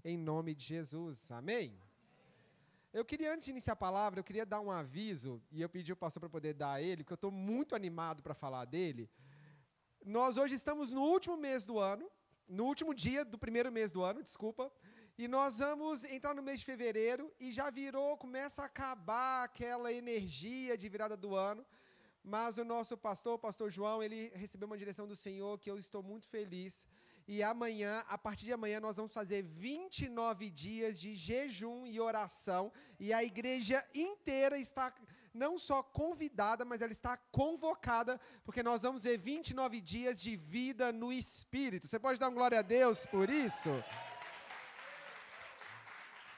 em nome de Jesus. Amém? Eu queria, antes de iniciar a palavra, eu queria dar um aviso, e eu pedi ao pastor para poder dar a ele, porque eu estou muito animado para falar dele. Nós hoje estamos no último mês do ano, no último dia do primeiro mês do ano, desculpa, e nós vamos entrar no mês de fevereiro, e já começa a acabar aquela energia de virada do ano, mas o nosso pastor, o pastor João, ele recebeu uma direção do Senhor que eu estou muito feliz. E amanhã, a partir de amanhã, nós vamos fazer 29 dias de jejum e oração. E a igreja inteira está não só convidada, mas ela está convocada, porque nós vamos ver 29 dias de vida no Espírito. Você pode dar uma glória a Deus por isso?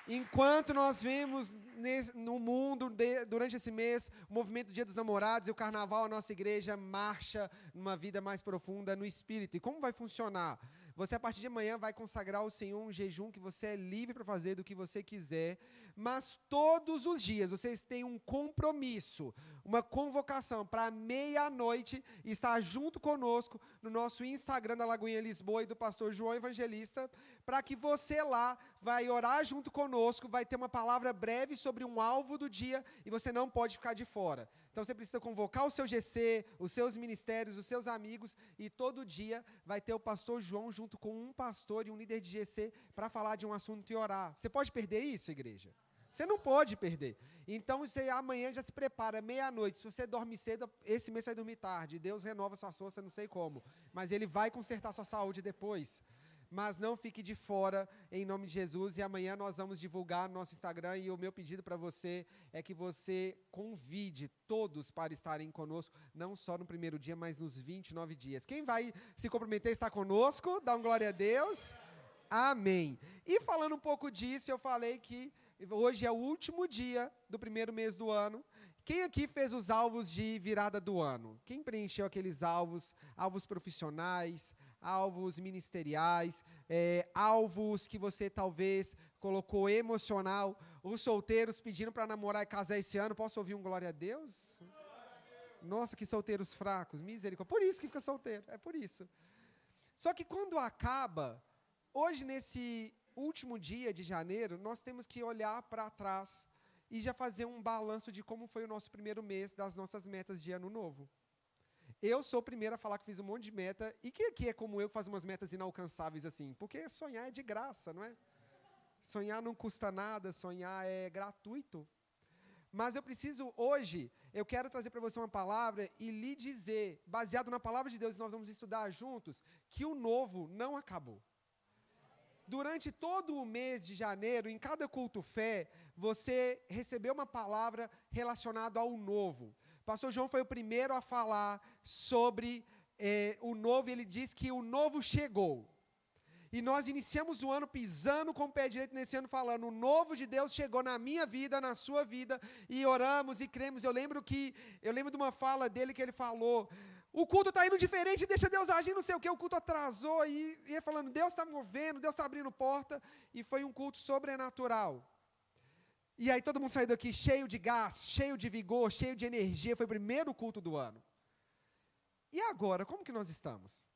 Enquanto nós vemos no mundo, durante esse mês, o movimento do Dia dos Namorados e o Carnaval, a nossa igreja marcha numa vida mais profunda no Espírito. E como vai funcionar? Você, a partir de amanhã, vai consagrar ao Senhor um jejum que você é livre para fazer do que você quiser, mas todos os dias vocês têm um compromisso, uma convocação para meia-noite estar junto conosco no nosso Instagram da Lagoinha Lisboa e do pastor João Evangelista, para que você lá vai orar junto conosco, vai ter uma palavra breve sobre um alvo do dia e você não pode ficar de fora. Então você precisa convocar o seu GC, os seus ministérios, os seus amigos, e todo dia vai ter o pastor João junto com um pastor e um líder de GC para falar de um assunto e orar. Você pode perder isso, igreja? Você não pode perder. Então, você amanhã já se prepara, meia-noite. Se você dorme cedo, esse mês você vai dormir tarde. Deus renova sua força, não sei como. Mas Ele vai consertar sua saúde depois. Mas não fique de fora, em nome de Jesus. E amanhã nós vamos divulgar no nosso Instagram. E o meu pedido para você é que você convide todos para estarem conosco, não só no primeiro dia, mas nos 29 dias. Quem vai se comprometer a estar conosco? Dá um glória a Deus. Amém. E falando um pouco disso, eu falei que hoje é o último dia do primeiro mês do ano. Quem aqui fez os alvos de virada do ano? Quem preencheu aqueles alvos profissionais, alvos ministeriais, alvos que você talvez colocou emocional? Os solteiros pedindo para namorar e casar esse ano. Posso ouvir um glória a Deus? Nossa, que solteiros fracos, misericórdia. Por isso que fica solteiro, é por isso. Só que quando acaba, hoje nesse último dia de janeiro, nós temos que olhar para trás e já fazer um balanço de como foi o nosso primeiro mês das nossas metas de ano novo. Eu sou o primeiro a falar que fiz um monte de meta, e quem aqui é como eu que faz umas metas inalcançáveis assim? Porque sonhar é de graça, não é? Sonhar não custa nada, sonhar é gratuito. Mas eu preciso, hoje, eu quero trazer para você uma palavra e lhe dizer, baseado na palavra de Deus, e nós vamos estudar juntos, que o novo não acabou. Durante todo o mês de janeiro, em cada culto fé, você recebeu uma palavra relacionada ao novo. O pastor João foi o primeiro a falar sobre o novo, e ele disse que o novo chegou. E nós iniciamos o ano pisando com o pé direito nesse ano, falando, o novo de Deus chegou na minha vida, na sua vida, e oramos e cremos. Eu lembro de uma fala dele que ele falou, o culto está indo diferente, deixa Deus agir, não sei o que, o culto atrasou, e ele falando, Deus está movendo, Deus está abrindo porta, e foi um culto sobrenatural. E aí todo mundo saiu daqui cheio de gás, cheio de vigor, cheio de energia, foi o primeiro culto do ano. E agora, como que nós estamos?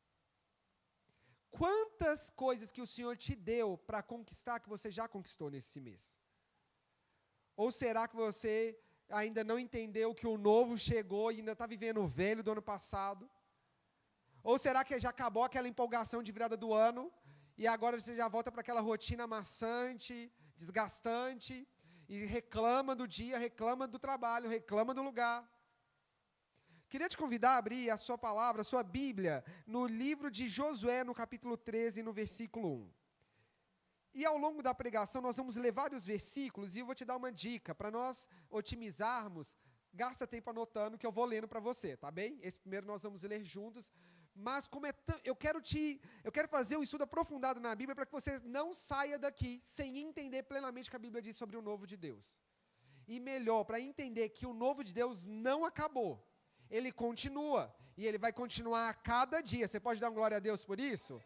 Quantas coisas que o Senhor te deu para conquistar que você já conquistou nesse mês? Ou será que você ainda não entendeu que o novo chegou e ainda está vivendo o velho do ano passado? Ou será que já acabou aquela empolgação de virada do ano e agora você já volta para aquela rotina maçante, desgastante, e reclama do dia, reclama do trabalho, reclama do lugar? Queria te convidar a abrir a sua palavra, a sua Bíblia, no livro de Josué, no capítulo 13, no versículo 1. E ao longo da pregação nós vamos ler vários versículos, e eu vou te dar uma dica, para nós otimizarmos, gasta tempo anotando que eu vou lendo para você, tá bem? Esse primeiro nós vamos ler juntos, mas como eu quero fazer um estudo aprofundado na Bíblia para que você não saia daqui sem entender plenamente o que a Bíblia diz sobre o novo de Deus. E melhor, para entender que o novo de Deus não acabou. Ele continua, e ele vai continuar a cada dia. Você pode dar uma glória a Deus por isso?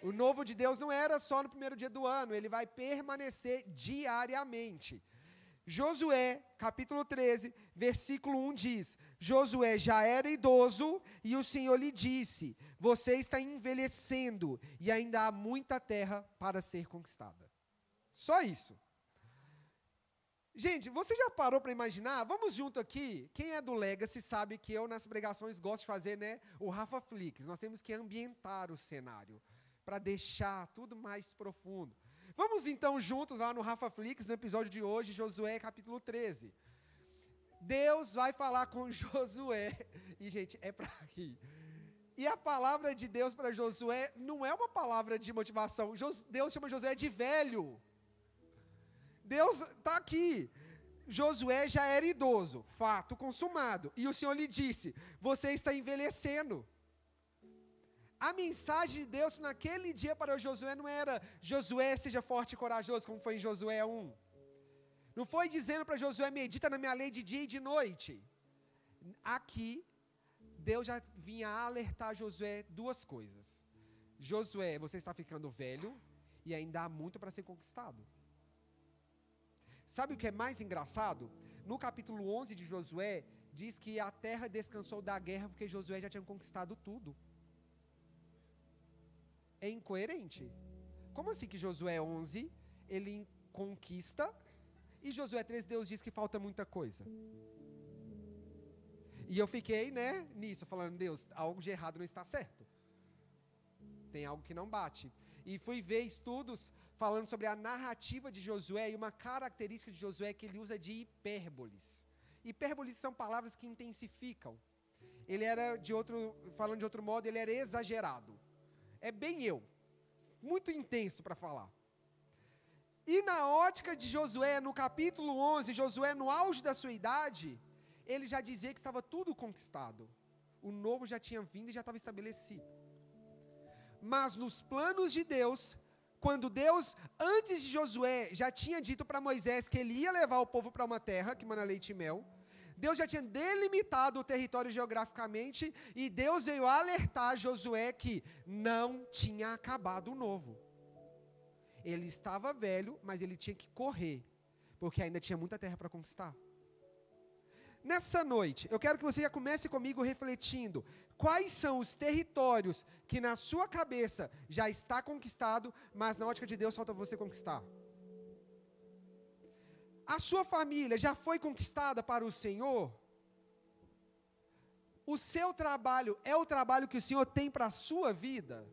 O novo de Deus não era só no primeiro dia do ano, ele vai permanecer diariamente. Josué, capítulo 13, versículo 1 diz: Josué já era idoso e o Senhor lhe disse: você está envelhecendo e ainda há muita terra para ser conquistada. Só isso. Gente, você já parou para imaginar? Vamos junto aqui. Quem é do Legacy sabe que eu nas pregações gosto de fazer, né, o Rafa Flix. Nós temos que ambientar o cenário para deixar tudo mais profundo. Vamos então juntos lá no Rafa Flix, no episódio de hoje, Josué capítulo 13. Deus vai falar com Josué. E, gente, é para rir. E a palavra de Deus para Josué não é uma palavra de motivação. Deus chama Josué de velho. Deus está aqui. Josué já era idoso, fato consumado. E o Senhor lhe disse: você está envelhecendo. A mensagem de Deus naquele dia para Josué não era: Josué, seja forte e corajoso, como foi em Josué 1. Não foi dizendo para Josué: medita na minha lei de dia e de noite. Aqui, Deus já vinha alertar Josué duas coisas. Josué, você está ficando velho e ainda há muito para ser conquistado. Sabe o que é mais engraçado? No capítulo 11 de Josué, diz que a terra descansou da guerra porque Josué já tinha conquistado tudo. É incoerente. Como assim que Josué 11, ele conquista, e Josué 13, Deus diz que falta muita coisa? E eu fiquei, nisso, falando: Deus, algo de errado não está certo. Tem algo que não bate. E fui ver estudos falando sobre a narrativa de Josué, e uma característica de Josué é que ele usa de hipérboles. Hipérboles são palavras que intensificam. Ele era, falando de outro modo, ele era exagerado. É bem muito intenso para falar. E na ótica de Josué, no capítulo 11, Josué no auge da sua idade, ele já dizia que estava tudo conquistado. O novo já tinha vindo e já estava estabelecido. Mas nos planos de Deus, quando Deus, antes de Josué, já tinha dito para Moisés que ele ia levar o povo para uma terra que mana leite e mel, Deus já tinha delimitado o território geograficamente, e Deus veio alertar Josué que não tinha acabado o novo. Ele estava velho, mas ele tinha que correr, porque ainda tinha muita terra para conquistar. Nessa noite, eu quero que você já comece comigo refletindo quais são os territórios que na sua cabeça já está conquistado, mas na ótica de Deus falta você conquistar. A sua família já foi conquistada para o Senhor? O seu trabalho é o trabalho que o Senhor tem para a sua vida?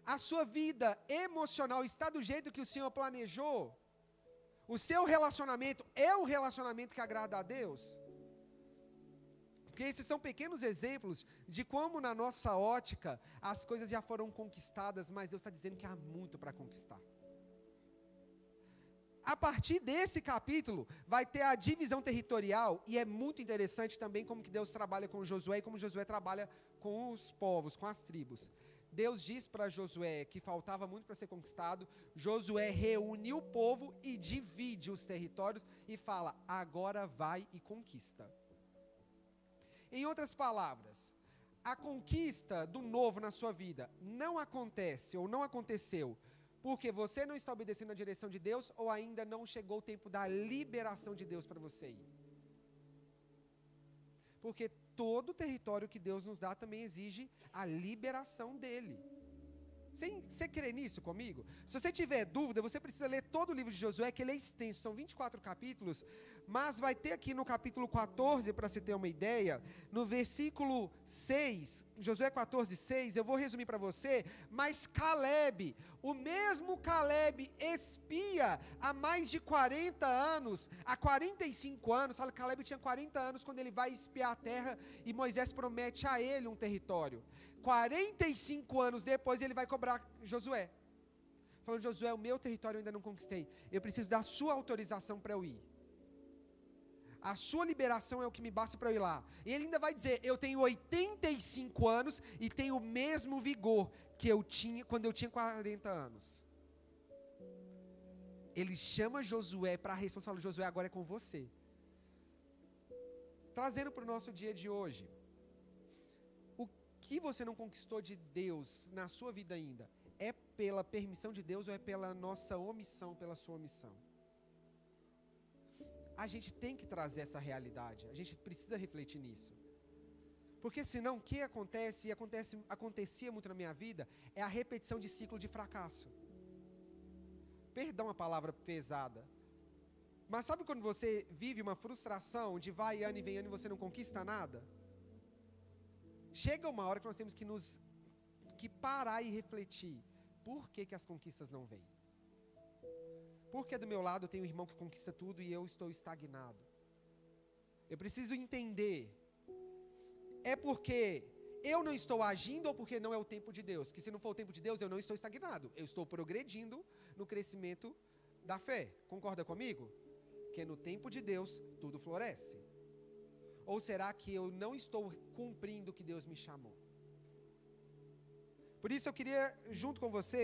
A sua vida emocional está do jeito que o Senhor planejou? O seu relacionamento é o relacionamento que agrada a Deus? Porque esses são pequenos exemplos de como na nossa ótica as coisas já foram conquistadas, mas Deus está dizendo que há muito para conquistar. A partir desse capítulo vai ter a divisão territorial, e é muito interessante também como que Deus trabalha com Josué e como Josué trabalha com os povos, com as tribos. Deus diz para Josué que faltava muito para ser conquistado. Josué reúne o povo e divide os territórios e fala: agora vai e conquista. Em outras palavras, a conquista do novo na sua vida não acontece ou não aconteceu porque você não está obedecendo a direção de Deus, ou ainda não chegou o tempo da liberação de Deus para você ir. Porque todo território que Deus nos dá também exige a liberação dele. Você crê nisso comigo? Se você tiver dúvida, você precisa ler todo o livro de Josué, que ele é extenso, são 24 capítulos, mas vai ter aqui no capítulo 14, para você ter uma ideia, no versículo 6, Josué 14, 6, eu vou resumir para você, mas Caleb, o mesmo Caleb espia há mais de 40 anos, há 45 anos, Caleb tinha 40 anos quando ele vai espiar a terra e Moisés promete a ele um território. 45 anos depois ele vai cobrar Josué, falando: Josué, o meu território eu ainda não conquistei, eu preciso da sua autorização para eu ir. A sua liberação é o que me basta para eu ir lá. E ele ainda vai dizer: eu tenho 85 anos e tenho o mesmo vigor que eu tinha quando eu tinha 40 anos. Ele chama Josué para a resposta e fala: Josué, agora é com você. Trazendo para o nosso dia de hoje, o que você não conquistou de Deus na sua vida ainda? É pela permissão de Deus ou é pela nossa omissão, pela sua omissão? a gente tem que trazer essa realidade. A gente precisa refletir nisso. Porque senão, o que acontece, e acontecia muito na minha vida, é a repetição de ciclo de fracasso. Perdão a palavra pesada. Mas sabe quando você vive uma frustração de vai ano e vem ano e você não conquista nada? Chega uma hora que nós temos que parar e refletir. Por que as conquistas não vêm? Porque do meu lado eu tenho um irmão que conquista tudo e eu estou estagnado. Eu preciso entender. É porque eu não estou agindo ou porque não é o tempo de Deus? Que se não for o tempo de Deus, eu não estou estagnado. Eu estou progredindo no crescimento da fé. Concorda comigo? Que no tempo de Deus, tudo floresce. Ou será que eu não estou cumprindo o que Deus me chamou? Por isso eu queria, junto com você,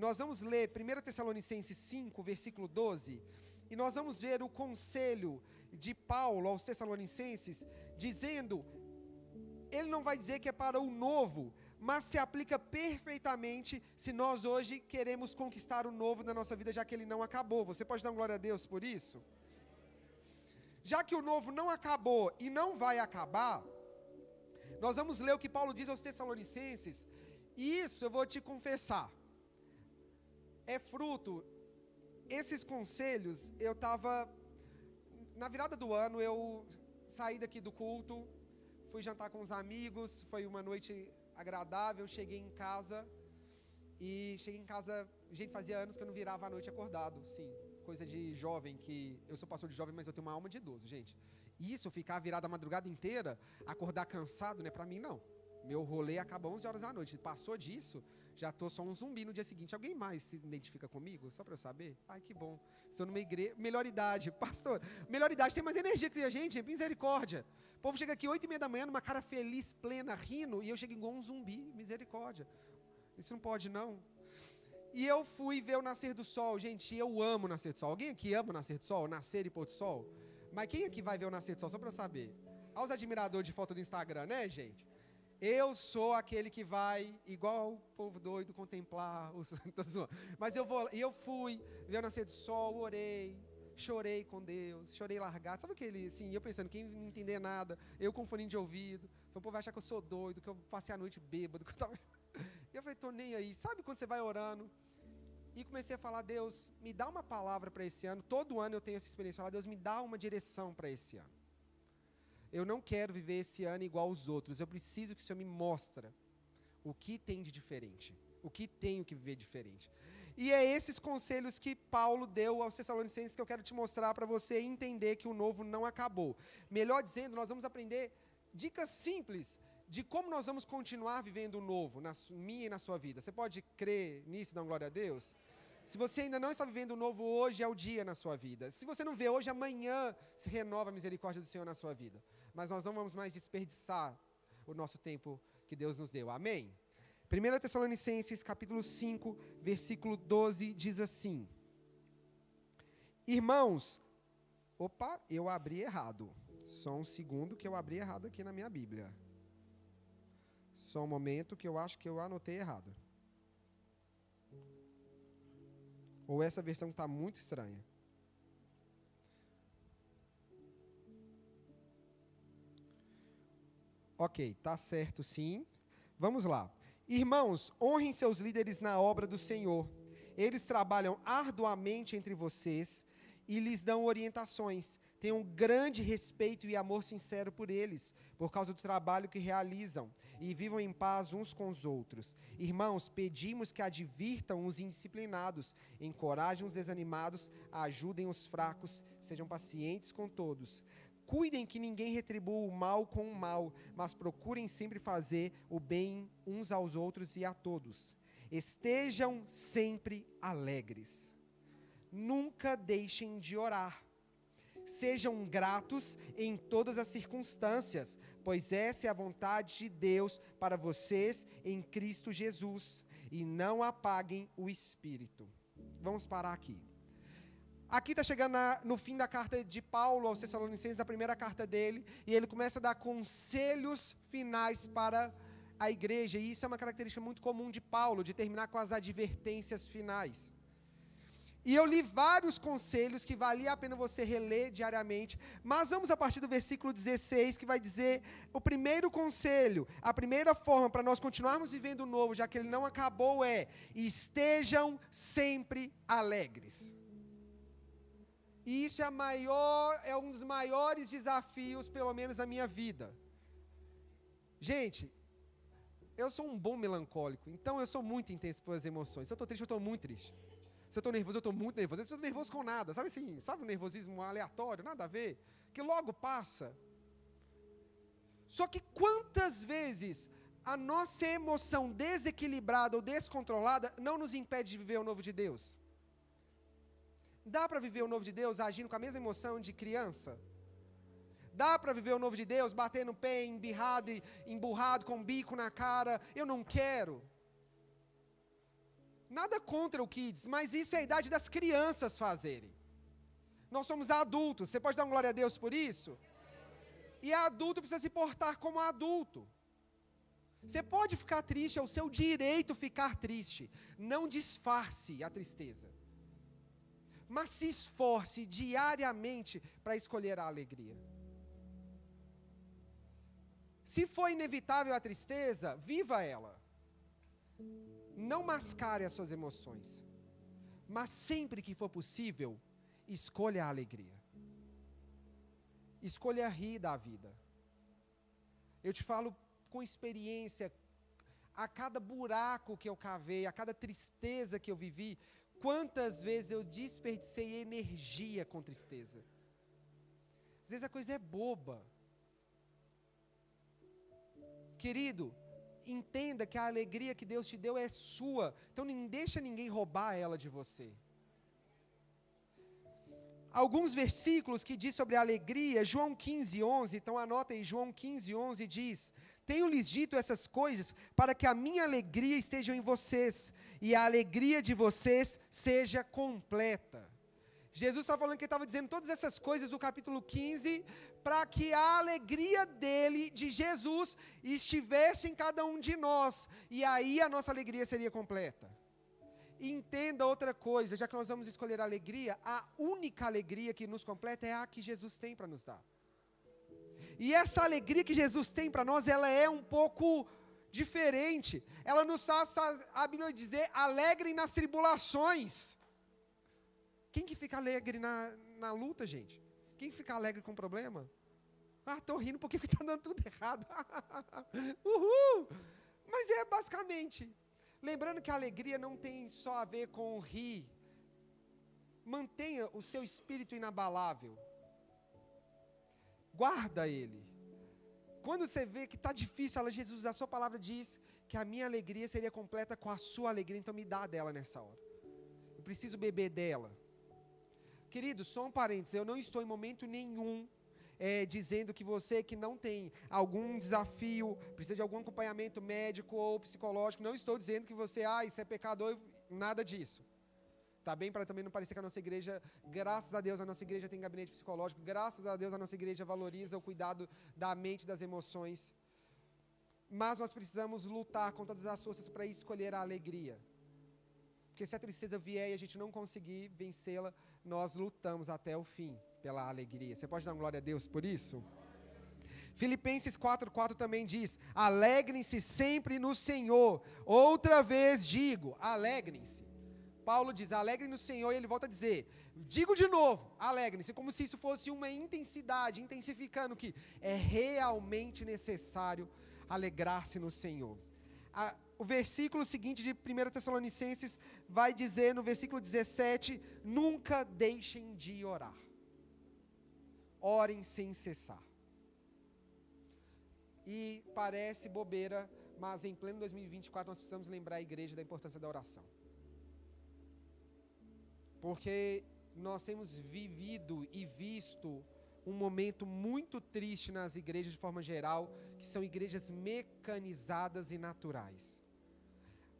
nós vamos ler 1 Tessalonicenses 5, versículo 12, e nós vamos ver o conselho de Paulo aos Tessalonicenses, dizendo, ele não vai dizer que é para o novo, mas se aplica perfeitamente se nós hoje queremos conquistar o novo na nossa vida, já que ele não acabou. Você pode dar glória a Deus por isso? Já que o novo não acabou e não vai acabar, nós vamos ler o que Paulo diz aos Tessalonicenses, e isso eu vou te confessar, é fruto, esses conselhos, eu estava, na virada do ano, eu saí daqui do culto, fui jantar com os amigos, foi uma noite agradável, cheguei em casa, gente, fazia anos que eu não virava a noite acordado, sim, coisa de jovem, que eu sou pastor de jovem, mas eu tenho uma alma de idoso, gente. Isso, ficar virado a madrugada inteira, acordar cansado, não é pra mim, não. Meu rolê acaba 11 horas da noite, passou disso, já tô só um zumbi no dia seguinte. Alguém mais se identifica comigo, só pra eu saber? Ai, que bom. Estou numa igreja, melhor idade, pastor, melhor idade, tem mais energia que a gente, misericórdia. O povo chega aqui 8h30 da manhã, numa cara feliz, plena, rindo, e eu chego igual um zumbi, misericórdia. Isso não pode, não. E eu fui ver o nascer do sol, gente, eu amo o nascer do sol. Alguém aqui ama o nascer do sol, nascer e pôr do sol? Mas quem aqui vai ver o nascer do sol, só pra eu saber? Olha os admiradores de foto do Instagram, né, gente? Eu sou aquele que vai, igual o povo doido, contemplar os... Mas eu fui ver o nascer do sol, orei, chorei com Deus, chorei largado. Sabe aquele, assim, eu pensando, quem não entender nada, eu com fone de ouvido, o povo vai achar que eu sou doido, que eu passei a noite bêbado, que eu tava... E eu falei, tô nem aí. Sabe quando você vai orando? E comecei a falar, Deus, me dá uma palavra para esse ano. Todo ano eu tenho essa experiência. Falar, Deus, me dá uma direção para esse ano. Eu não quero viver esse ano igual aos outros. Eu preciso que o Senhor me mostre o que tem de diferente. O que tenho que viver diferente. E é esses conselhos que Paulo deu aos Tessalonicenses que eu quero te mostrar para você entender que o novo não acabou. Melhor dizendo, nós vamos aprender dicas simples de como nós vamos continuar vivendo o novo, na minha e na sua vida. Você pode crer nisso e dar glória a Deus? Se você ainda não está vivendo o novo hoje, é o dia na sua vida. Se você não vê hoje, amanhã se renova a misericórdia do Senhor na sua vida. Mas nós não vamos mais desperdiçar o nosso tempo que Deus nos deu. Amém? 1 Tessalonicenses, capítulo 5, versículo 12, diz assim. Irmãos, eu abri errado. Só um segundo que eu abri errado aqui na minha Bíblia. Só um momento que eu acho que eu anotei errado. Ou essa versão está muito estranha. Ok, está certo sim. Vamos lá. Irmãos, honrem seus líderes na obra do Senhor. Eles trabalham arduamente entre vocês e lhes dão orientações. Tenham grande respeito e amor sincero por eles, por causa do trabalho que realizam, e vivam em paz uns com os outros. Irmãos, pedimos que advirtam os indisciplinados, encorajem os desanimados, ajudem os fracos, sejam pacientes com todos. Cuidem que ninguém retribua o mal com o mal, mas procurem sempre fazer o bem uns aos outros e a todos. Estejam sempre alegres. Nunca deixem de orar. Sejam gratos em todas as circunstâncias, pois essa é a vontade de Deus para vocês em Cristo Jesus. E não apaguem o Espírito. Vamos parar aqui. Aqui está chegando no fim da carta de Paulo aos Tessalonicenses, da primeira carta dele, e ele começa a dar conselhos finais para a igreja. E isso é uma característica muito comum de Paulo, de terminar com as advertências finais. E eu li vários conselhos que valia a pena você reler diariamente, mas vamos a partir do versículo 16, que vai dizer o primeiro conselho, a primeira forma para nós continuarmos vivendo o novo, já que ele não acabou, estejam sempre alegres. E isso é um dos maiores desafios, pelo menos na minha vida. Gente, eu sou um bom melancólico, então eu sou muito intenso pelas emoções. Se eu estou triste, eu estou muito triste. Se eu estou nervoso, eu estou muito nervoso. Eu estou nervoso com nada, sabe assim? Sabe o nervosismo aleatório, nada a ver? Que logo passa. Só que quantas vezes a nossa emoção desequilibrada ou descontrolada não nos impede de viver o novo de Deus? Dá para viver o novo de Deus agindo com a mesma emoção de criança? Dá para viver o novo de Deus batendo o pé, embirrado e emburrado, com o bico na cara? Eu não quero. Nada contra o Kids, mas isso é a idade das crianças fazerem. Nós somos adultos, você pode dar uma glória a Deus por isso? E adulto precisa se portar como adulto. Você pode ficar triste, é o seu direito ficar triste. Não disfarce a tristeza. Mas se esforce diariamente para escolher a alegria. Se for inevitável a tristeza, viva ela. Não mascare as suas emoções. Mas sempre que for possível, escolha a alegria. Escolha rir da vida. Eu te falo com experiência, a cada buraco que eu cavei, a cada tristeza que eu vivi, quantas vezes eu desperdicei energia com tristeza. Às vezes a coisa é boba. Querido, entenda que a alegria que Deus te deu é sua, então não deixa ninguém roubar ela de você. Alguns versículos que diz sobre a alegria, João 15:11, então anota aí, João 15:11 diz: tenho-lhes dito essas coisas para que a minha alegria esteja em vocês, e a alegria de vocês seja completa. Jesus está falando que ele estava dizendo todas essas coisas do capítulo 15, para que a alegria dele, de Jesus, estivesse em cada um de nós, e aí a nossa alegria seria completa. E entenda outra coisa, já que nós vamos escolher a alegria, a única alegria que nos completa é a que Jesus tem para nos dar. E essa alegria que Jesus tem para nós, ela é um pouco diferente. Ela nos faz, a Bíblia dizer, alegrem nas tribulações. Quem que fica alegre na luta, gente? Quem fica alegre com problema? Estou rindo porque está dando tudo errado. Uhul! Mas é basicamente. Lembrando que a alegria não tem só a ver com rir. Mantenha o seu espírito inabalável. Guarda ele. Quando você vê que está difícil, Jesus, a sua palavra diz que a minha alegria seria completa com a sua alegria, então me dá dela nessa hora. Eu preciso beber dela. Querido, só um parênteses, eu não estou em momento nenhum dizendo que você que não tem algum desafio, precisa de algum acompanhamento médico ou psicológico, não estou dizendo que você, isso é pecador, nada disso. Tá bem? Para também não parecer que a nossa igreja, graças a Deus, a nossa igreja tem gabinete psicológico, graças a Deus a nossa igreja valoriza o cuidado da mente e das emoções. Mas nós precisamos lutar com todas as forças para escolher a alegria. Porque se a tristeza vier e a gente não conseguir vencê-la, nós lutamos até o fim pela alegria. Você pode dar uma glória a Deus por isso? Filipenses 4:4 também diz: alegrem-se sempre no Senhor. Outra vez digo, alegrem-se. Paulo diz, alegrem no Senhor, e ele volta a dizer, digo de novo, alegrem-se, como se isso fosse uma intensidade, intensificando que é realmente necessário alegrar-se no Senhor. O versículo seguinte de 1 Tessalonicenses vai dizer no versículo 17, nunca deixem de orar. Orem sem cessar. E parece bobeira, mas em pleno 2024 nós precisamos lembrar a igreja da importância da oração. Porque nós temos vivido e visto um momento muito triste nas igrejas de forma geral, que são igrejas mecanizadas e naturais.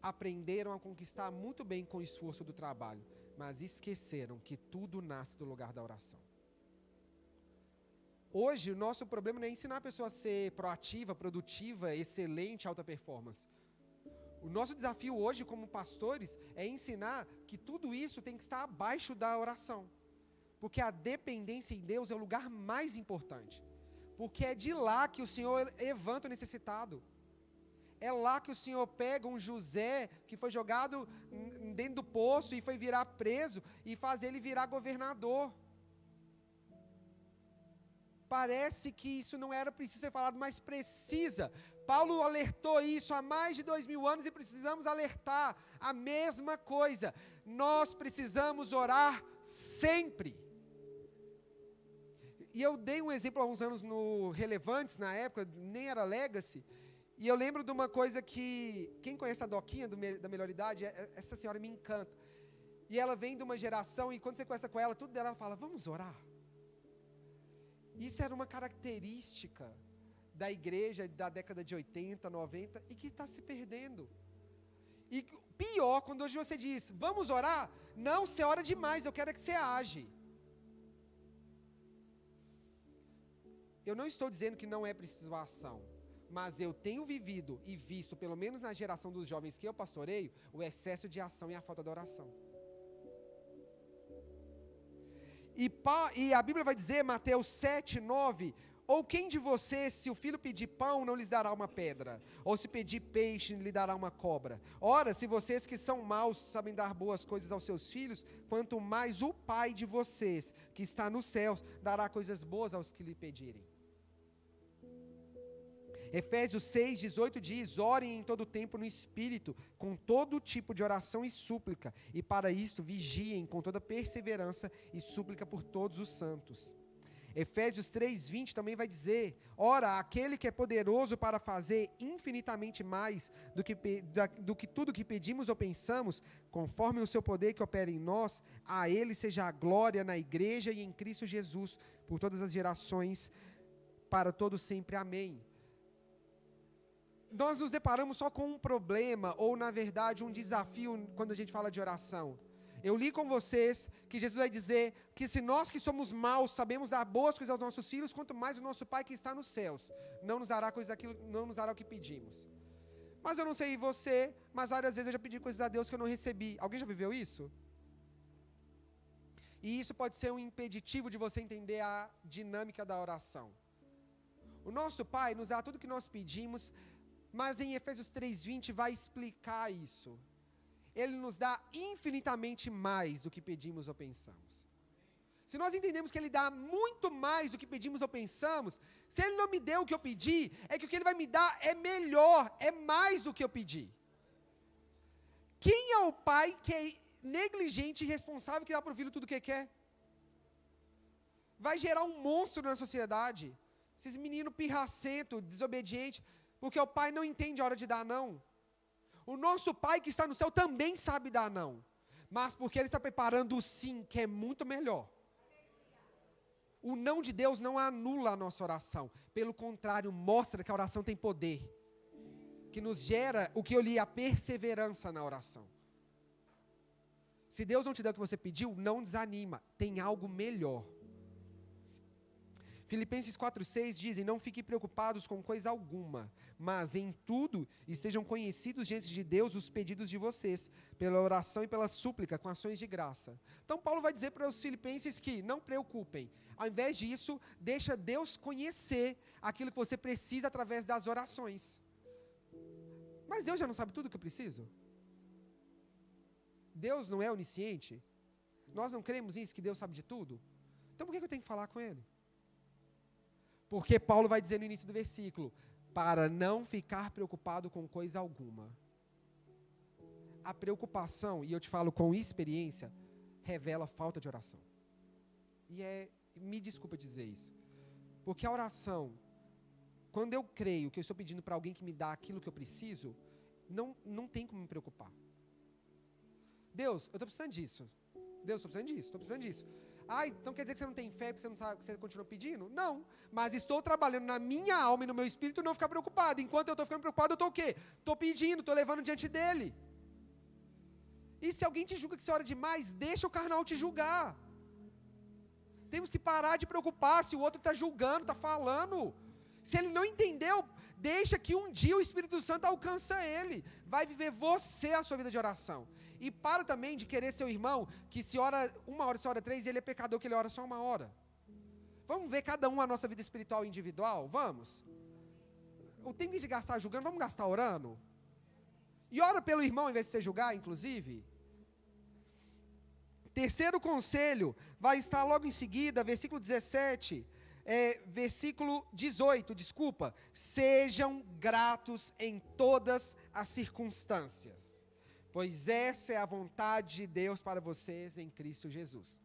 Aprenderam a conquistar muito bem com o esforço do trabalho, mas esqueceram que tudo nasce do lugar da oração. Hoje, o nosso problema não é ensinar a pessoa a ser proativa, produtiva, excelente, alta performance. O nosso desafio hoje, como pastores, é ensinar que tudo isso tem que estar abaixo da oração. Porque a dependência em Deus é o lugar mais importante. Porque é de lá que o Senhor levanta o necessitado. É lá que o Senhor pega um José que foi jogado dentro do poço e foi virar preso e faz ele virar governador. Parece que isso não era preciso ser falado, mas precisa. Paulo alertou isso há mais de 2000 anos e precisamos alertar a mesma coisa. Nós precisamos orar sempre. E eu dei um exemplo há uns anos no Relevantes, na época, nem era Legacy, e eu lembro de uma coisa que, quem conhece a Doquinha da Melhor Idade, essa senhora me encanta. E ela vem de uma geração, e quando você conversa com ela, tudo dela, ela fala, vamos orar. Isso era uma característica da igreja da década de 80, 90, e que está se perdendo. E pior, quando hoje você diz, vamos orar? Não, você ora demais, eu quero é que você age. Eu não estou dizendo que não é preciso ação, mas eu tenho vivido e visto, pelo menos na geração dos jovens que eu pastoreio, o excesso de ação e a falta de oração. E a Bíblia vai dizer, Mateus 7, 9, ou quem de vocês, se o filho pedir pão, não lhes dará uma pedra? Ou se pedir peixe, lhe dará uma cobra? Ora, se vocês que são maus sabem dar boas coisas aos seus filhos, quanto mais o Pai de vocês, que está nos céus, dará coisas boas aos que lhe pedirem. Efésios 6, 18 diz, orem em todo tempo no Espírito, com todo tipo de oração e súplica, e para isto vigiem com toda perseverança e súplica por todos os santos. Efésios 3, 20 também vai dizer, ora, aquele que é poderoso para fazer infinitamente mais do que tudo que pedimos ou pensamos, conforme o seu poder que opera em nós, a ele seja a glória na igreja e em Cristo Jesus, por todas as gerações, para todos sempre. Amém. Nós nos deparamos só com um problema, ou na verdade um desafio, quando a gente fala de oração. Eu li com vocês que Jesus vai dizer que se nós que somos maus sabemos dar boas coisas aos nossos filhos, quanto mais o nosso Pai que está nos céus não nos dará não nos dará o que pedimos. Mas eu não sei você, mas várias vezes eu já pedi coisas a Deus que eu não recebi. Alguém já viveu isso? E isso pode ser um impeditivo de você entender a dinâmica da oração. O nosso Pai nos dá tudo o que nós pedimos, mas em Efésios 3:20 vai explicar isso. Ele nos dá infinitamente mais do que pedimos ou pensamos. Se nós entendemos que Ele dá muito mais do que pedimos ou pensamos, se Ele não me deu o que eu pedi, é que o que Ele vai me dar é melhor, é mais do que eu pedi. Quem é o pai que é negligente e irresponsável que dá para o filho tudo o que quer? Vai gerar um monstro na sociedade. Esses meninos pirracento, desobediente, porque o pai não entende a hora de dar não. O nosso Pai que está no céu também sabe dar não, mas porque Ele está preparando o sim, que é muito melhor. O não de Deus não anula a nossa oração, pelo contrário, mostra que a oração tem poder, que nos gera o que eu li, a perseverança na oração. Se Deus não te der o que você pediu, não desanima, tem algo melhor. Filipenses 4:6 dizem, não fiquem preocupados com coisa alguma, mas em tudo estejam conhecidos diante de Deus os pedidos de vocês, pela oração e pela súplica, com ações de graça. Então Paulo vai dizer para os filipenses que não preocupem, ao invés disso, deixa Deus conhecer aquilo que você precisa através das orações. Mas Deus já não sabe tudo o que eu preciso? Deus não é onisciente? Nós não cremos nisso, que Deus sabe de tudo? Então por que eu tenho que falar com Ele? Porque Paulo vai dizer no início do versículo, para não ficar preocupado com coisa alguma. A preocupação, e eu te falo com experiência, revela falta de oração. Me desculpa dizer isso, porque a oração, quando eu creio que eu estou pedindo para alguém que me dá aquilo que eu preciso, não tem como me preocupar. Deus, eu estou precisando disso. Deus, estou precisando disso. Então quer dizer que você não tem fé porque você não sabe que você continua pedindo? Não, mas estou trabalhando na minha alma e no meu espírito não ficar preocupado. Enquanto eu estou ficando preocupado, eu estou o quê? Estou pedindo, estou levando diante dele. E se alguém te julga que você ora demais, deixa o carnal te julgar. Temos que parar de preocupar se o outro está julgando, está falando. Se ele não entendeu, Deixa que um dia o Espírito Santo alcance ele. Vai viver você a sua vida de oração. E para também de querer seu irmão, que se ora 1 hora, se ora 3, ele é pecador, que ele ora só 1 hora. Vamos ver cada um a nossa vida espiritual individual? Vamos? O tempo de gastar julgando, vamos gastar orando? E ora pelo irmão ao invés de você julgar, inclusive. Terceiro conselho, vai estar logo em seguida, versículo 17, versículo 18, desculpa. Sejam gratos em todas as circunstâncias, pois essa é a vontade de Deus para vocês em Cristo Jesus.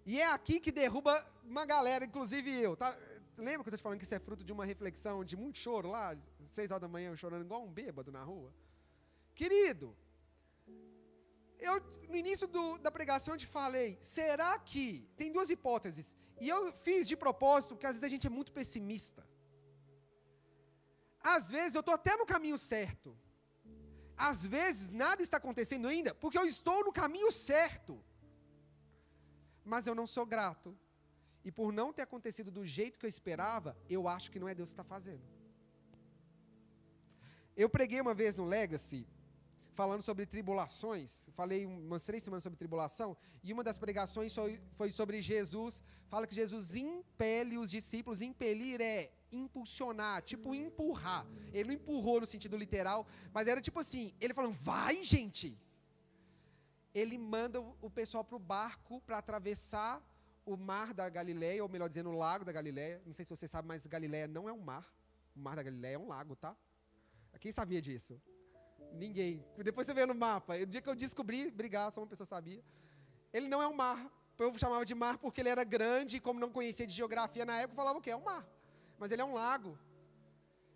E é aqui que derruba uma galera, inclusive eu, tá? Lembra que eu estou te falando que isso é fruto de uma reflexão, de muito choro lá, 6 horas da manhã, eu chorando igual um bêbado na rua? Querido, eu, no início da pregação, eu te falei, será que, tem 2 hipóteses, e eu fiz de propósito, porque às vezes a gente é muito pessimista. Às vezes eu estou até no caminho certo, às vezes nada está acontecendo ainda, porque eu estou no caminho certo, mas eu não sou grato, e por não ter acontecido do jeito que eu esperava, eu acho que não é Deus que está fazendo. Eu preguei uma vez no Legacy, falando sobre tribulações, falei umas 3 semanas sobre tribulação, e uma das pregações foi sobre Jesus, fala que Jesus impele os discípulos, impelir é impulsionar, tipo empurrar, ele não empurrou no sentido literal, mas era tipo assim, ele falando, vai gente, ele manda o pessoal para o barco, para atravessar o mar da Galileia, ou melhor dizendo, o lago da Galileia, não sei se você sabe, mas Galileia não é um mar, o mar da Galileia é um lago, tá? Quem sabia disso? Ninguém. Depois você vê no mapa. O dia que eu descobri, obrigado, só uma pessoa sabia. Ele não é um mar. O povo chamava de mar porque ele era grande e como não conhecia de geografia na época, falava o quê? É um mar. Mas ele é um lago.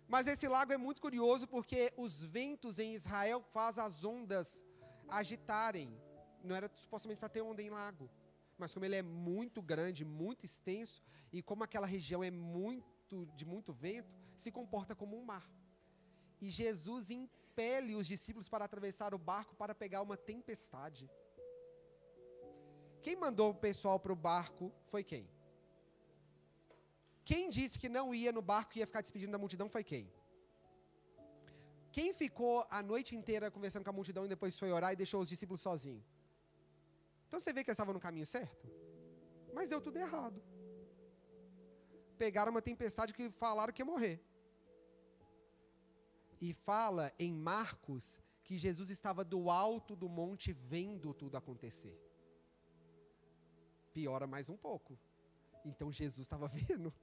Mas esse lago é muito curioso porque os ventos em Israel fazem as ondas agitarem. Não era supostamente para ter onda em lago. Mas como ele é muito grande, muito extenso, e como aquela região é de muito vento, se comporta como um mar. E Jesus impele os discípulos para atravessar o barco para pegar uma tempestade. Quem mandou o pessoal para o barco foi quem? Quem disse que não ia no barco e ia ficar despedindo da multidão foi quem? Quem ficou a noite inteira conversando com a multidão e depois foi orar e deixou os discípulos sozinhos? Então você vê que eles estavam no caminho certo? Mas deu tudo errado. Pegaram uma tempestade que falaram que ia morrer. E fala em Marcos que Jesus estava do alto do monte vendo tudo acontecer. Piora mais um pouco. Então Jesus estava vendo.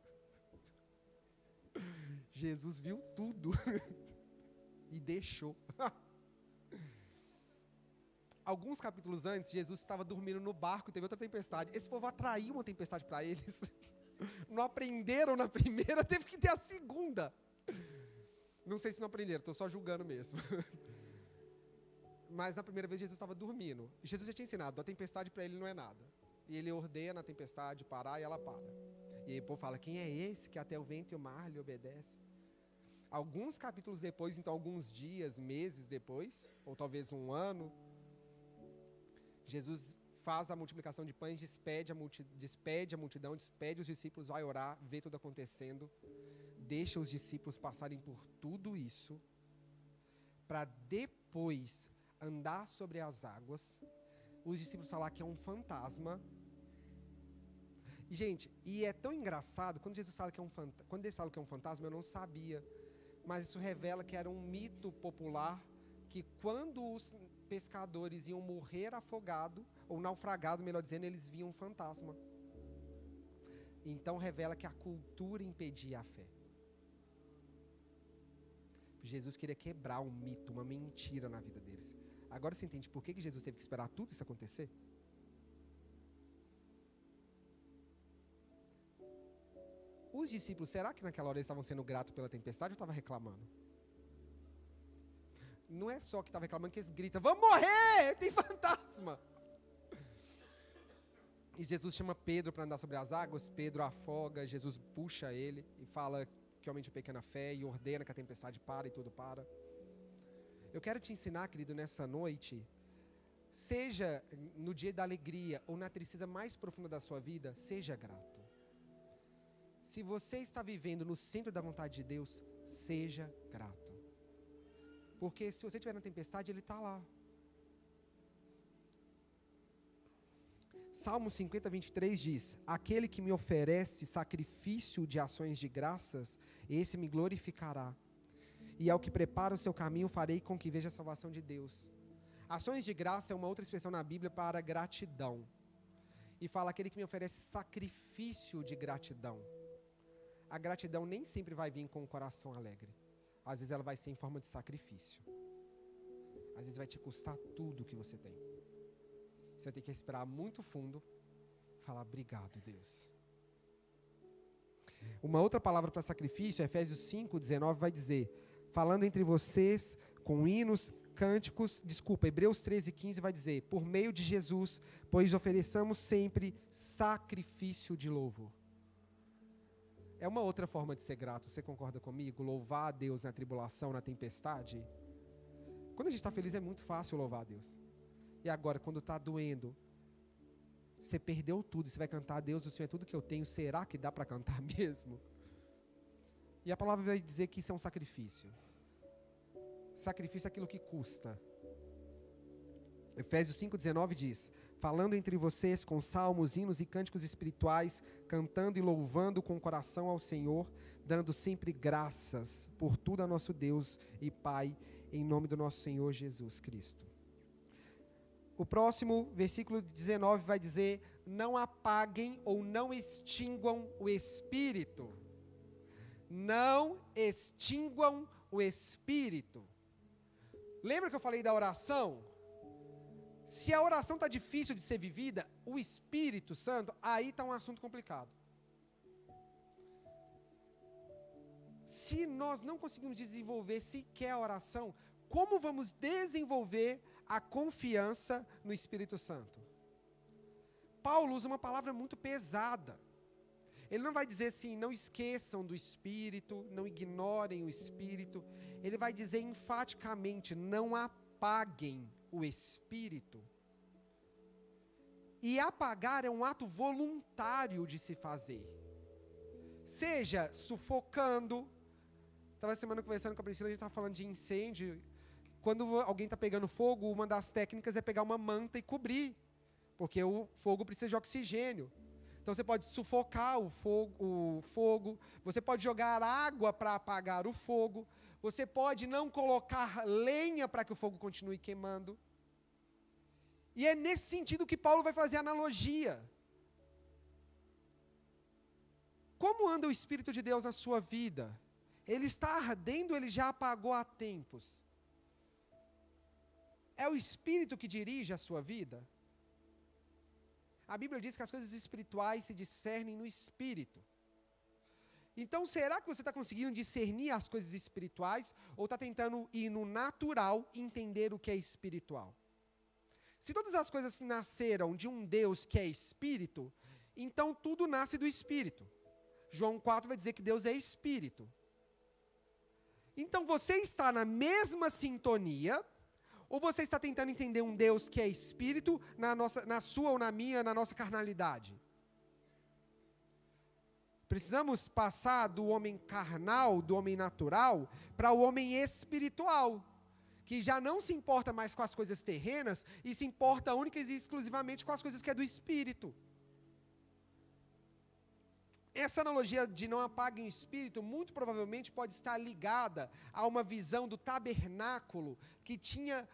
Jesus viu tudo. E deixou. Alguns capítulos antes, Jesus estava dormindo no barco e teve outra tempestade. Esse povo atraiu uma tempestade para eles. Não aprenderam na primeira, teve que ter a segunda. Não sei se não aprenderam, estou só julgando mesmo. Mas na primeira vez Jesus estava dormindo. E Jesus já tinha ensinado, a tempestade para ele não é nada. E ele ordena a tempestade parar e ela para. E aí o povo fala, quem é esse que até o vento e o mar lhe obedecem? Alguns capítulos depois, então alguns dias, meses depois, ou talvez um ano, Jesus faz a multiplicação de pães, despede a multidão, despede os discípulos, vai orar, vê tudo acontecendo, deixa os discípulos passarem por tudo isso, para depois andar sobre as águas, os discípulos falar que é um fantasma. E, gente, e é tão engraçado, quando Jesus fala que é quando eles falam que é um fantasma, eu não sabia, mas isso revela que era um mito popular, que quando os pescadores iam morrer afogado, ou naufragado, melhor dizendo, eles viam um fantasma. Então revela que a cultura impedia a fé. Jesus queria quebrar um mito, uma mentira na vida deles. Agora você entende por que Jesus teve que esperar tudo isso acontecer? Os discípulos, será que naquela hora eles estavam sendo gratos pela tempestade ou estavam reclamando? Não é só que estava reclamando, que eles gritam, vamos morrer, tem fantasma. E Jesus chama Pedro para andar sobre as águas, Pedro afoga, Jesus puxa ele e fala que homem de pequena fé e ordena que a tempestade para e tudo para. Eu quero te ensinar, querido, nessa noite, seja no dia da alegria ou na tristeza mais profunda da sua vida, seja grato. Se você está vivendo no centro da vontade de Deus, seja grato. Porque se você estiver na tempestade, Ele está lá. Salmo 50, 23 diz: aquele que me oferece sacrifício de ações de graças, esse me glorificará. E ao que prepara o seu caminho, farei com que veja a salvação de Deus. Ações de graça é uma outra expressão na Bíblia para gratidão. E fala aquele que me oferece sacrifício de gratidão. A gratidão nem sempre vai vir com o coração alegre. Às vezes ela vai ser em forma de sacrifício. Às vezes vai te custar tudo que você tem. Você vai ter que respirar muito fundo e falar: obrigado, Deus. Uma outra palavra para sacrifício, Efésios 5, 19, vai dizer: falando entre vocês com hinos, cânticos, Hebreus 13, 15 vai dizer: por meio de Jesus, pois ofereçamos sempre sacrifício de louvor. É uma outra forma de ser grato, você concorda comigo? Louvar a Deus na tribulação, na tempestade. Quando a gente está feliz é muito fácil louvar a Deus. E agora, quando está doendo, você perdeu tudo, você vai cantar: Deus, o Senhor é tudo que eu tenho, será que dá para cantar mesmo? E a palavra vai dizer que isso é um sacrifício. Sacrifício é aquilo que custa. Efésios 5,19 diz: falando entre vocês com salmos, hinos e cânticos espirituais, cantando e louvando com o coração ao Senhor, dando sempre graças por tudo a nosso Deus e Pai, em nome do nosso Senhor Jesus Cristo. O próximo, versículo 19, vai dizer: não apaguem ou não extinguam o Espírito. Não extinguam o Espírito. Lembra que eu falei da oração? Se a oração está difícil de ser vivida, o Espírito Santo, aí está um assunto complicado. Se nós não conseguimos desenvolver sequer a oração, como vamos desenvolver a confiança no Espírito Santo? Paulo usa uma palavra muito pesada. Ele não vai dizer assim: não esqueçam do Espírito, não ignorem o Espírito. Ele vai dizer enfaticamente: não apaguem o Espírito. E apagar é um ato voluntário de se fazer. Seja sufocando. Estava semana conversando com a Priscila, a gente estava falando de incêndio. Quando alguém está pegando fogo, uma das técnicas é pegar uma manta e cobrir, porque o fogo precisa de oxigênio. Então você pode sufocar o fogo, você pode jogar água para apagar o fogo, você pode não colocar lenha para que o fogo continue queimando. E é nesse sentido que Paulo vai fazer a analogia. Como anda o Espírito de Deus na sua vida? Ele está ardendo, ele já apagou há tempos. É o Espírito que dirige a sua vida? A Bíblia diz que as coisas espirituais se discernem no Espírito. Então, será que você está conseguindo discernir as coisas espirituais ou está tentando ir no natural e entender o que é espiritual? Se todas as coisas nasceram de um Deus que é Espírito, então tudo nasce do Espírito. João 4 vai dizer que Deus é Espírito. Então, você está na mesma sintonia, ou você está tentando entender um Deus que é Espírito na sua ou na minha, na nossa carnalidade? Precisamos passar do homem carnal, do homem natural, para o homem espiritual, que já não se importa mais com as coisas terrenas e se importa única e exclusivamente com as coisas que é do Espírito. Essa analogia de não apaguem o Espírito, muito provavelmente pode estar ligada a uma visão do tabernáculo, que tinha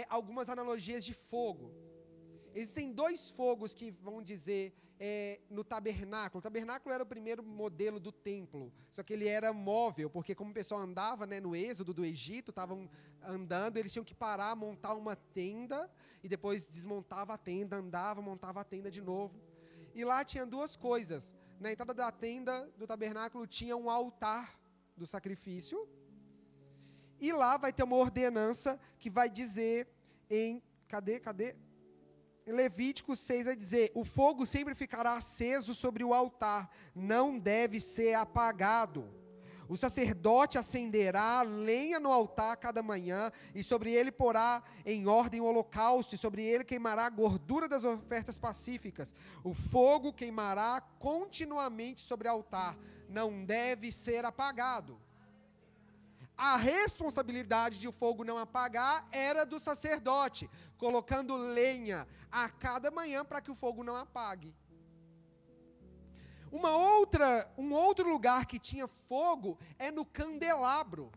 algumas analogias de fogo. Existem dois fogos que vão dizer no tabernáculo. O tabernáculo era o primeiro modelo do templo, só que ele era móvel, porque como o pessoal andava no êxodo do Egito, estavam andando, eles tinham que parar, montar uma tenda, e depois desmontava a tenda, andava, montava a tenda de novo. E lá tinha duas coisas. Na entrada da tenda do tabernáculo tinha um altar do sacrifício, e lá vai ter uma ordenança que vai dizer em, Levítico 6 vai dizer: o fogo sempre ficará aceso sobre o altar, não deve ser apagado. O sacerdote acenderá lenha no altar cada manhã, e sobre ele porá em ordem o holocausto, e sobre ele queimará a gordura das ofertas pacíficas. O fogo queimará continuamente sobre o altar, não deve ser apagado. A responsabilidade de o fogo não apagar era do sacerdote, colocando lenha a cada manhã para que o fogo não apague. Um outro lugar que tinha fogo é no candelabro,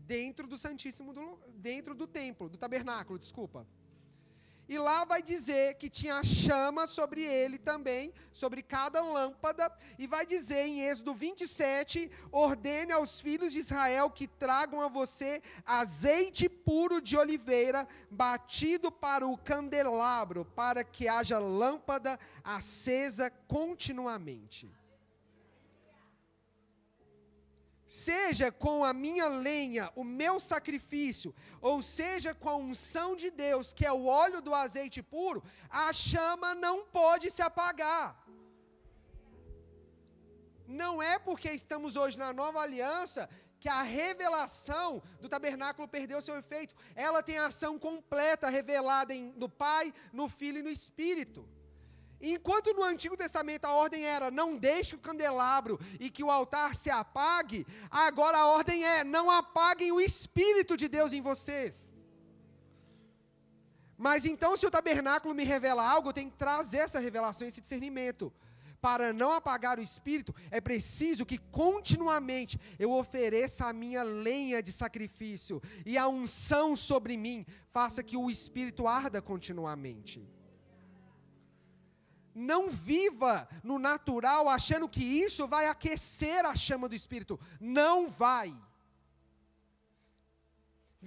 dentro do templo, do tabernáculo, desculpa. E lá vai dizer que tinha chama sobre ele também, sobre cada lâmpada, e vai dizer em Êxodo 27, ordene aos filhos de Israel que tragam a você azeite puro de oliveira, batido para o candelabro, para que haja lâmpada acesa continuamente. Seja com a minha lenha, o meu sacrifício, ou seja com a unção de Deus, que é o óleo do azeite puro, a chama não pode se apagar. Não é porque estamos hoje na nova aliança que a revelação do tabernáculo perdeu seu efeito. Ela tem a ação completa revelada no Pai, no Filho e no Espírito. Enquanto no Antigo Testamento a ordem era, não deixe o candelabro e que o altar se apague, agora a ordem é, não apaguem o Espírito de Deus em vocês. Mas então, se o tabernáculo me revela algo, eu tenho que trazer essa revelação, esse discernimento. Para não apagar o Espírito, é preciso que continuamente eu ofereça a minha lenha de sacrifício, e a unção sobre mim faça que o Espírito arda continuamente. Não viva no natural achando que isso vai aquecer a chama do Espírito. Não vai.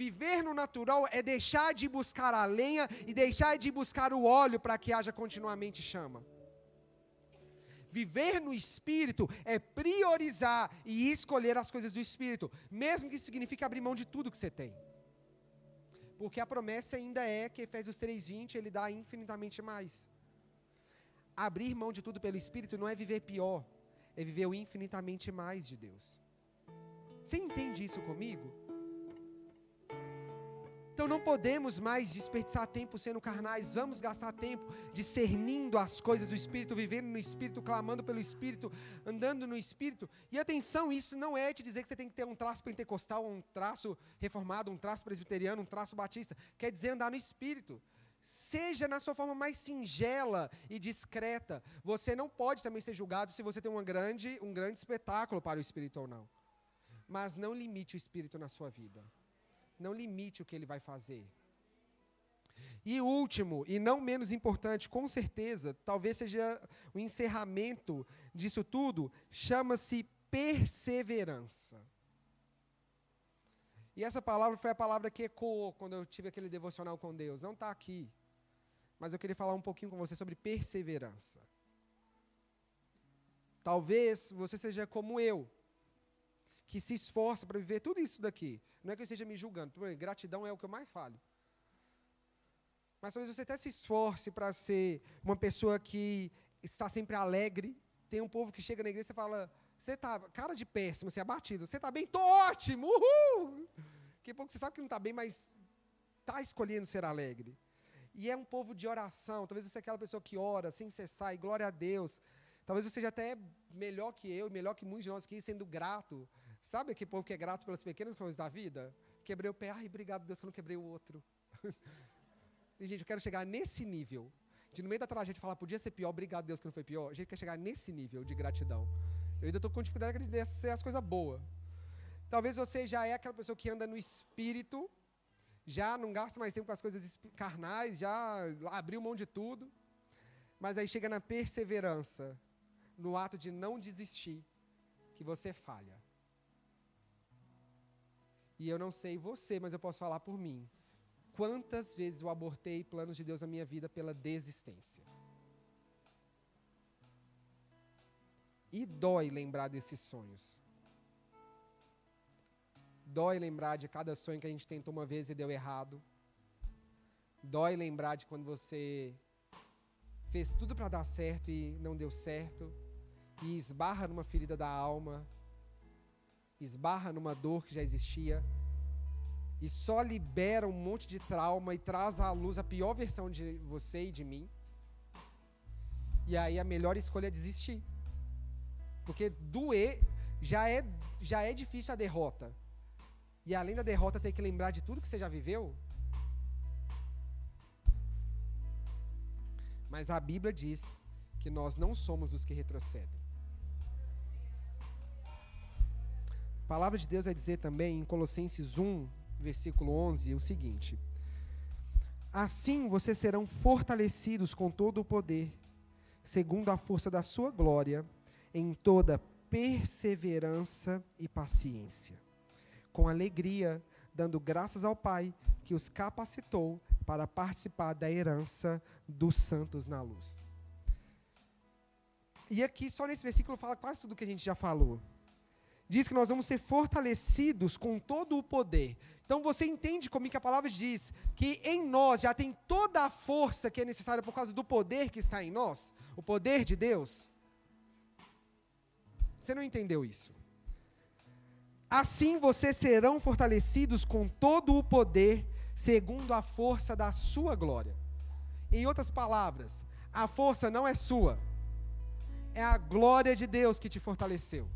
Viver no natural é deixar de buscar a lenha e deixar de buscar o óleo para que haja continuamente chama. Viver no Espírito é priorizar e escolher as coisas do Espírito, mesmo que isso signifique abrir mão de tudo que você tem. Porque a promessa ainda é que Efésios 3:20, ele dá infinitamente mais. Abrir mão de tudo pelo Espírito não é viver pior, é viver o infinitamente mais de Deus. Você entende isso comigo? Então não podemos mais desperdiçar tempo sendo carnais, vamos gastar tempo discernindo as coisas do Espírito, vivendo no Espírito, clamando pelo Espírito, andando no Espírito. E atenção, isso não é te dizer que você tem que ter um traço pentecostal, um traço reformado, um traço presbiteriano, um traço batista. Quer dizer andar no Espírito. Seja na sua forma mais singela e discreta. Você não pode também ser julgado se você tem um grande espetáculo para o Espírito ou não. Mas não limite o Espírito na sua vida. Não limite o que ele vai fazer. E último, e não menos importante, com certeza, talvez seja o encerramento disso tudo, chama-se perseverança. E essa palavra foi a palavra que ecoou quando eu tive aquele devocional com Deus. Não está aqui, mas eu queria falar um pouquinho com você sobre perseverança. Talvez você seja como eu, que se esforça para viver tudo isso daqui. Não é que eu esteja me julgando, porque gratidão é o que eu mais falo. Mas talvez você até se esforce para ser uma pessoa que está sempre alegre. Tem um povo que chega na igreja e fala, você está, cara de péssimo, assim, abatido. Você está bem? Estou ótimo, uhul! Daqui a pouco você sabe que não está bem, mas está escolhendo ser alegre. E é um povo de oração. Talvez você é aquela pessoa que ora sem cessar, e glória a Deus. Talvez você seja até melhor que eu, melhor que muitos de nós aqui, sendo grato. Sabe aquele povo que é grato pelas pequenas coisas da vida? Quebrei o pé, ai, obrigado Deus que eu não quebrei o outro. E, gente, eu quero chegar nesse nível. De no meio da tragédia falar, podia ser pior, obrigado Deus que não foi pior. A gente quer chegar nesse nível de gratidão. Eu ainda estou com dificuldade de ser as coisas boas. Talvez você já é aquela pessoa que anda no Espírito, já não gasta mais tempo com as coisas carnais, já abriu mão de tudo. Mas aí chega na perseverança, no ato de não desistir, que você falha. E eu não sei você, mas eu posso falar por mim. Quantas vezes eu abortei planos de Deus na minha vida pela desistência? E dói lembrar desses sonhos. Dói lembrar de cada sonho que a gente tentou uma vez e deu errado. Dói lembrar de quando você fez tudo para dar certo e não deu certo. E esbarra numa ferida da alma. esbarra numa dor que já existia e só libera um monte de trauma e traz à luz a pior versão de você e de mim. E aí a melhor escolha é desistir. Porque doer já é difícil a derrota. E além da derrota ter que lembrar de tudo que você já viveu. Mas a Bíblia diz que nós não somos os que retrocedem. A palavra de Deus vai dizer também em Colossenses 1, versículo 11, o seguinte: assim vocês serão fortalecidos com todo o poder, segundo a força da sua glória, em toda perseverança e paciência, com alegria, dando graças ao Pai, que os capacitou para participar da herança dos santos na luz. E aqui, só nesse versículo, fala quase tudo que a gente já falou. Diz que nós vamos ser fortalecidos com todo o poder. Então você entende como que a palavra diz que em nós já tem toda a força que é necessária por causa do poder que está em nós? O poder de Deus? Você não entendeu isso? Assim vocês serão fortalecidos com todo o poder, segundo a força da sua glória. Em outras palavras, a força não é sua, é a glória de Deus que te fortaleceu.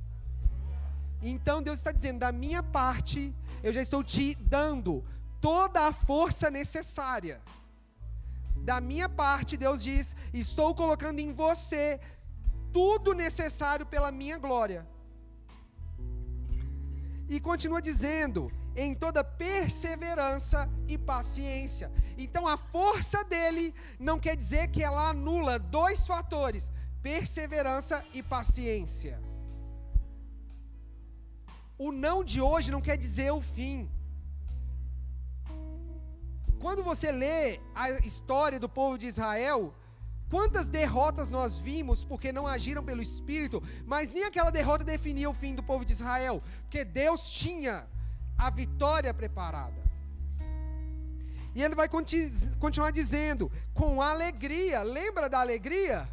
Então Deus está dizendo, da minha parte, eu já estou te dando toda a força necessária. Da minha parte, Deus diz, estou colocando em você tudo necessário pela minha glória. E continua dizendo, em toda perseverança e paciência. Então a força dele não quer dizer que ela anula dois fatores, perseverança e paciência. O não de hoje não quer dizer o fim. Quando você lê a história do povo de Israel, quantas derrotas nós vimos porque não agiram pelo Espírito, mas nem aquela derrota definia o fim do povo de Israel, porque Deus tinha a vitória preparada. E ele vai continuar dizendo, com alegria, lembra da alegria?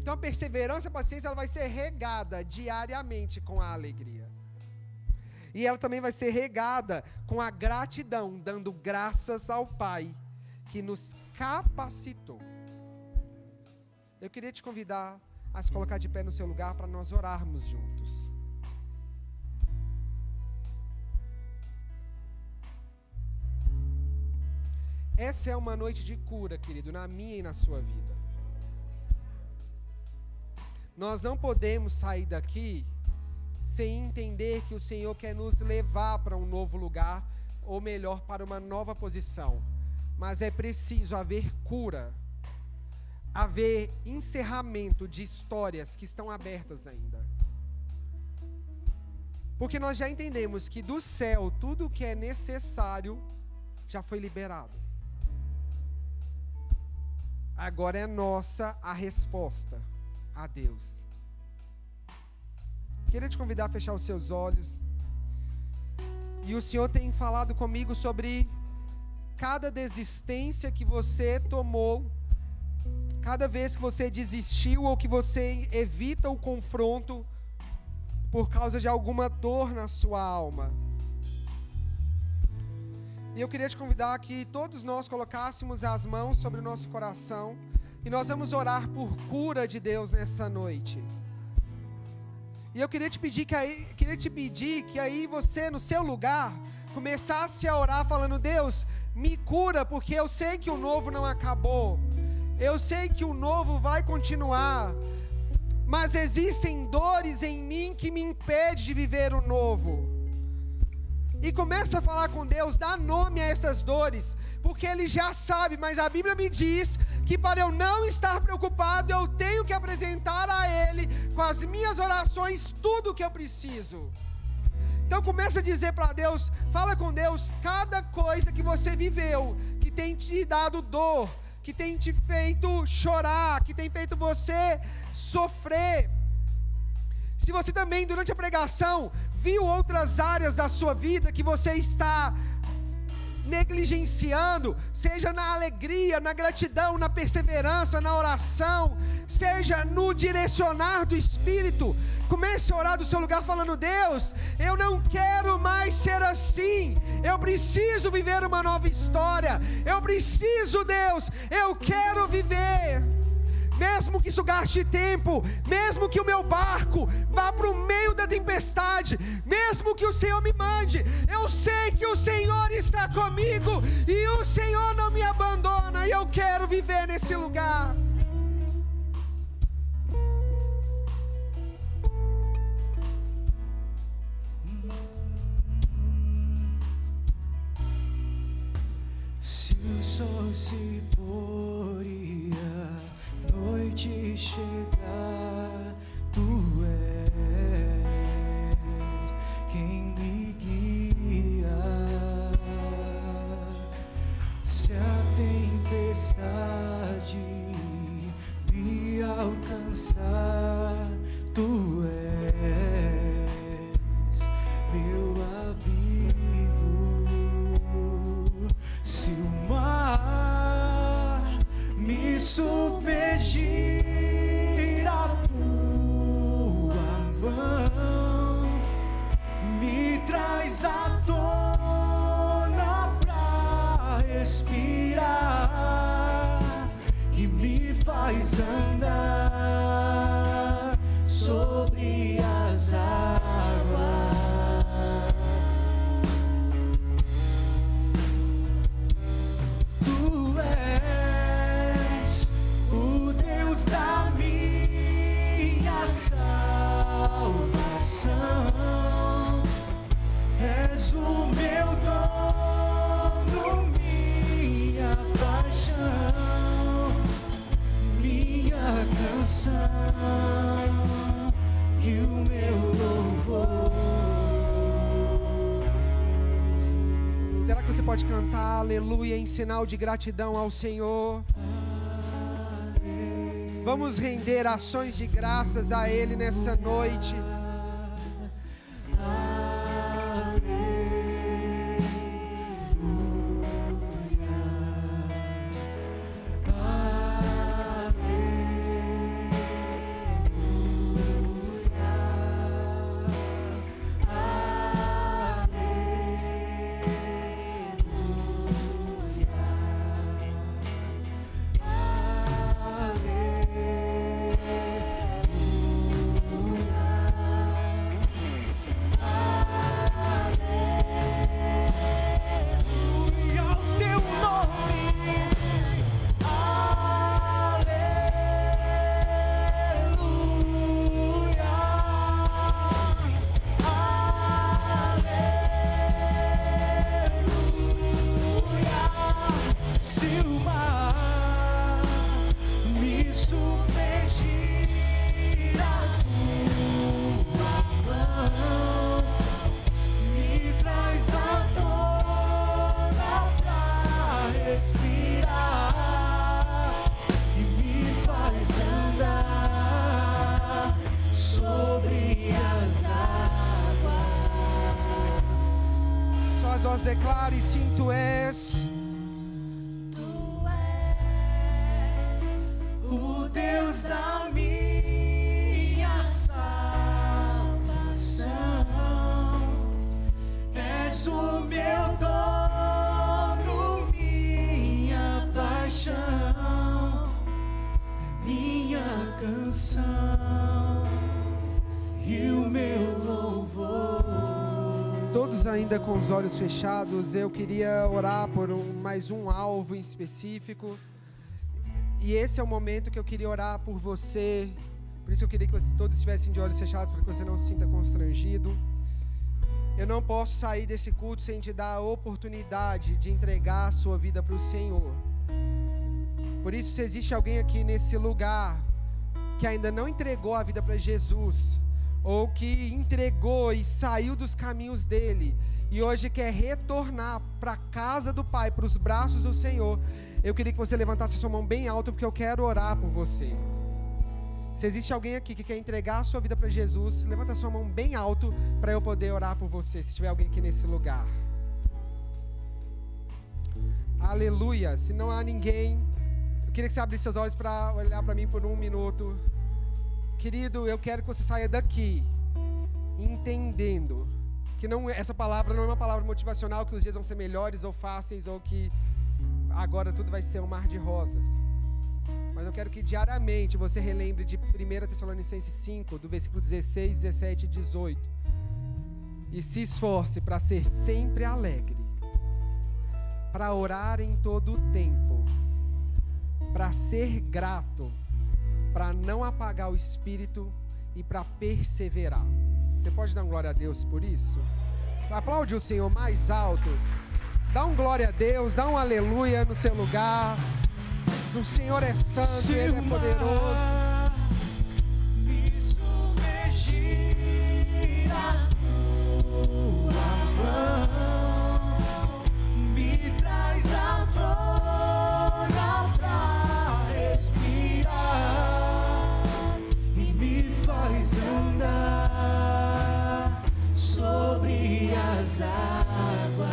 Então a perseverança e a paciência ela vai ser regada diariamente com a alegria. E ela também vai ser regada com a gratidão, dando graças ao Pai, que nos capacitou. Eu queria te convidar a se colocar de pé no seu lugar para nós orarmos juntos. Essa é uma noite de cura, querido, na minha e na sua vida. Nós não podemos sair daqui sem entender que o Senhor quer nos levar para um novo lugar, ou melhor, para uma nova posição. Mas é preciso haver cura, haver encerramento de histórias que estão abertas ainda. Porque nós já entendemos que do céu, tudo o que é necessário já foi liberado. Agora é nossa a resposta a Deus. Queria te convidar a fechar os seus olhos. E o Senhor tem falado comigo sobre cada desistência que você tomou, cada vez que você desistiu ou que você evita o confronto por causa de alguma dor na sua alma. E eu queria te convidar que todos nós colocássemos as mãos sobre o nosso coração e nós vamos orar por cura de Deus nessa noite. E eu queria te pedir que aí você, no seu lugar, começasse a orar falando, Deus, me cura, porque eu sei que o novo não acabou. Eu sei que o novo vai continuar. Mas existem dores em mim que me impedem de viver o novo. E começa a falar com Deus, dá nome a essas dores, porque Ele já sabe, mas a Bíblia me diz que para eu não estar preocupado, eu tenho que apresentar a Ele, com as minhas orações, tudo o que eu preciso. Então começa a dizer para Deus, fala com Deus, cada coisa que você viveu, que tem te dado dor, que tem te feito chorar, que tem feito você sofrer. Se você também, durante a pregação, viu outras áreas da sua vida que você está negligenciando, seja na alegria, na gratidão, na perseverança, na oração, seja no direcionar do Espírito. Comece a orar do seu lugar falando: Deus, eu não quero mais ser assim, eu preciso viver uma nova história, eu preciso, Deus, eu quero viver. Mesmo que isso gaste tempo, mesmo que o meu barco vá para o meio da tempestade, mesmo que o Senhor me mande, eu sei que o Senhor está comigo e o Senhor não me abandona, e eu quero viver nesse lugar. Se o sol se pôr e a noite chegar, tu és quem me guia. Se a tempestade me alcançar, tu és meu abrigo. Se o mar me submergir, a tua mão me traz à tona pra respirar e me faz andar sobre as águas. Da minha salvação, és o meu dono, minha paixão, minha canção e o meu louvor. Será que você pode cantar aleluia em sinal de gratidão ao Senhor? Vamos render ações de graças a Ele nessa noite. Declare: sim, tu és. Tu és o Deus da minha salvação, és o meu dono, minha paixão, minha canção e o meu louvor. Todos ainda com os olhos fechados, eu queria orar por mais um alvo em específico. E esse é o momento que eu queria orar por você. Por isso eu queria que todos estivessem de olhos fechados, para que você não se sinta constrangido. Eu não posso sair desse culto sem te dar a oportunidade de entregar a sua vida para o Senhor. Por isso, se existe alguém aqui nesse lugar que ainda não entregou a vida para Jesus, ou que entregou e saiu dos caminhos dele, e hoje quer retornar para a casa do Pai, para os braços do Senhor, eu queria que você levantasse sua mão bem alto, porque eu quero orar por você. Se existe alguém aqui que quer entregar a sua vida para Jesus, levanta sua mão bem alto, para eu poder orar por você, se tiver alguém aqui nesse lugar. Aleluia. Se não há ninguém, eu queria que você abrisse seus olhos para olhar para mim por um minuto. Querido, eu quero que você saia daqui entendendo que essa palavra não é uma palavra motivacional, que os dias vão ser melhores ou fáceis, ou que agora tudo vai ser um mar de rosas. Mas eu quero que diariamente você relembre de 1 Tessalonicenses 5, do versículo 16, 17 e 18. E se esforce para ser sempre alegre, para orar em todo o tempo, para ser grato, para não apagar o espírito e para perseverar. Você pode dar um glória a Deus por isso? Aplaude o Senhor mais alto. Dá um glória a Deus, dá um aleluia no seu lugar. O Senhor é santo, Ele é poderoso. Me submergir a tua mão, me traz à tona pra respirar e me faz andar sobre as águas.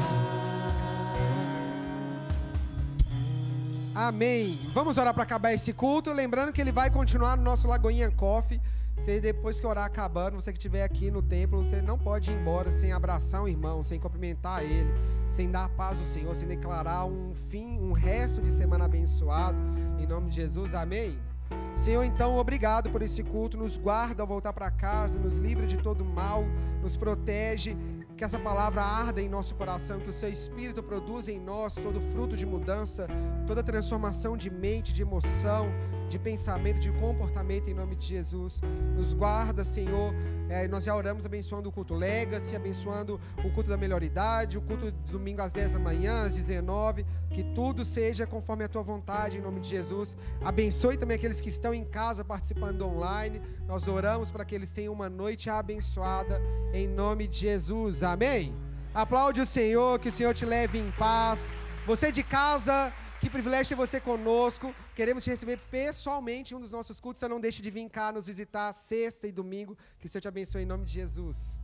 Amém. Vamos orar para acabar esse culto. Lembrando que ele vai continuar no nosso Lagoinha Coffee. Você, depois que orar acabando, você que estiver aqui no templo, você não pode ir embora sem abraçar um irmão, sem cumprimentar ele, sem dar a paz ao Senhor, sem declarar um resto de semana abençoado. Em nome de Jesus, amém. Senhor, então, obrigado por esse culto. Nos guarda ao voltar para casa, nos livra de todo mal, nos protege. Que essa palavra arda em nosso coração, que o seu Espírito produza em nós todo fruto de mudança, toda transformação de mente, de emoção, de pensamento, de comportamento, em nome de Jesus. Nos guarda, Senhor. Nós já oramos abençoando o culto Legacy, abençoando o culto da melhor idade, o culto de domingo às 10 da manhã, às 19. Que tudo seja conforme a tua vontade, em nome de Jesus. Abençoe também aqueles que estão em casa participando online. Nós oramos para que eles tenham uma noite abençoada, em nome de Jesus. Amém? Aplaude o Senhor, que o Senhor te leve em paz. Você de casa, que privilégio ter você conosco. Queremos te receber pessoalmente em um dos nossos cultos. Então não deixe de vir cá nos visitar sexta e domingo. Que o Senhor te abençoe em nome de Jesus.